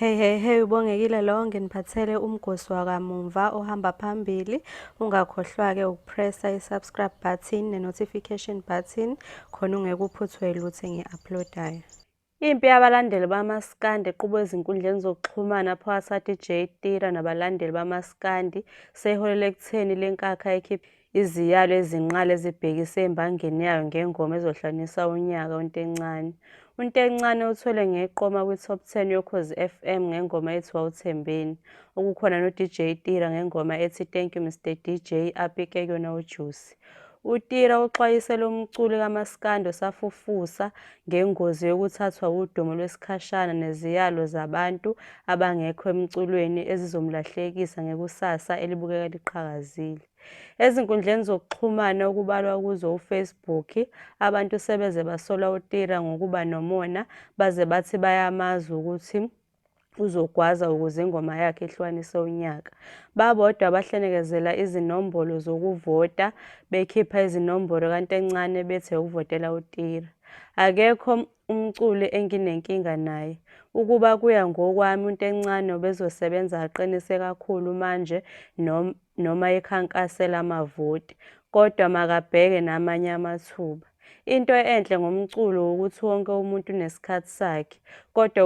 Hey, ubongekile lo nginiphathele umgosi wakamuva ohamba phambili. Ungakhohlwa-ke ukupressa i-subscribe button ne-notification button khona ungeke uphuthwe lutho engi-uploadayo. Impi yabalandeli bamaskandi equba ezinkundleni zokuxhumana phakathi DJ Tira nabalandeli bamaskandi seholele ekutheni le nkakha ikhiphe iziyalo ezinqala ezibhekise embangeni yayo ngengoma ezohlanisa unyaka uNtencane. uNtencane uthole ngeqoma kwi-top 10 yoKhozi FM ngengoma ethi Wawuthembeni, okukhona no-DJ Tira ngengoma ethi Thank You Mr DJ apike kuyona uJuicy. uTira uxwayise lo mculi kamaskandi osafufusa ngengozi yokuthathwa udumo lwesikhashana neziyalo zabantu abangekho emculweni ezizomlahlekisa ngekusasa elibukeka liqhakazile. Ezinkundleni zokuxhumana okubalwa kuzo uFacebook, abantu sebeze basola uTira ngokuba nomona baze bathi bayamazi ukuthi uzogwaza ukuze ingoma yakhe ihlukanise unyaka. Babodwa bahlenekezela izinombolo zokuvota bekhipha izinombolo kaNtencane bethe ukuvotela uTira. Akekho umculi enginenkinga naye. Ukuba kuya ngokwami uNtencane ubezosebenza aqinise kakhulu manje noma ekhankasela amavoti, kodwa makabheke namanye amathuba. Into enhle ngomculo ukuthi wonke umuntu unesikhathi sakhe, kodwa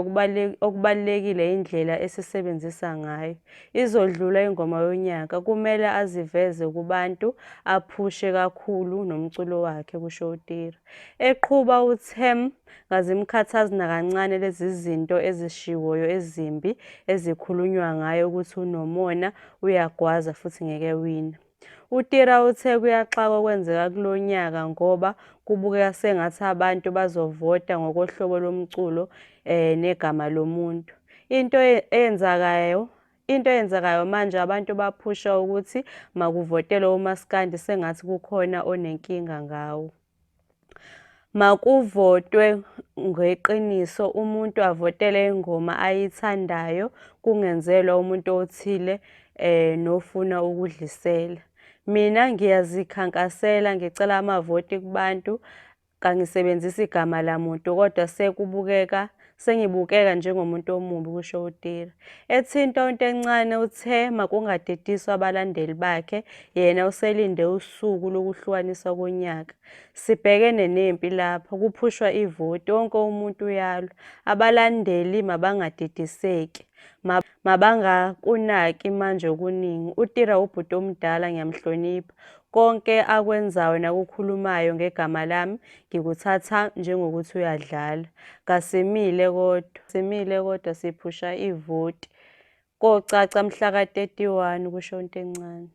okubalulekile indlela esisebenzisa ngayo. Izodlula ingoma yonyaka, kumele aziveze kubantu, aphushe kakhulu nomculo wakhe, kusho uTira. Eqhuba uThem ngazimkhathazi nakancane lezi zinto ezishiwoyo ezimbi ezikhulunywa ngayo ukuthi unomona, uyagwaza futhi ngeke wina. uTira uthe kuyaxakwa okwenzeka kulo nyaka ngoba kubukeka sengathi abantu bazovota ngokohlobo lomculo negama lomuntu. Into eyenzakayo manje abantu baphusha ukuthi makuvotelwe umaskandi sengathi kukhona onenkinga ngawo. Makuvotwe ngeqiniso, umuntu avotele ingoma ayithandayo kungenzelwa umuntu othile nofuna ukudlisela. Mina ngiyazikhankasela, ngicela amavoti kubantu, kangisebenzisi igama lamuntu kodwa sengibukeka njengomuntu omubi, kusho uTira. Ethinta uNtencane uthe makungadidiswa abalandeli bakhe, yena uselinde usuku lokuhlukaniswa konyaka. Sibhekene nempi lapha, kuphushwa ivoti, wonke umuntu uyalwa. Abalandeli mabangadidiseki, mabangakunaki manje okuningi. uTira ubhuti omdala, ngiyamhlonipha. Konke akwenzayo nakukhulumayo ngegama lami ngikuthatha njengokuthi uyadlala. Kasimile kodwa siphusha ivoti. Kocaca mhla ka 31, kusho uNtencane.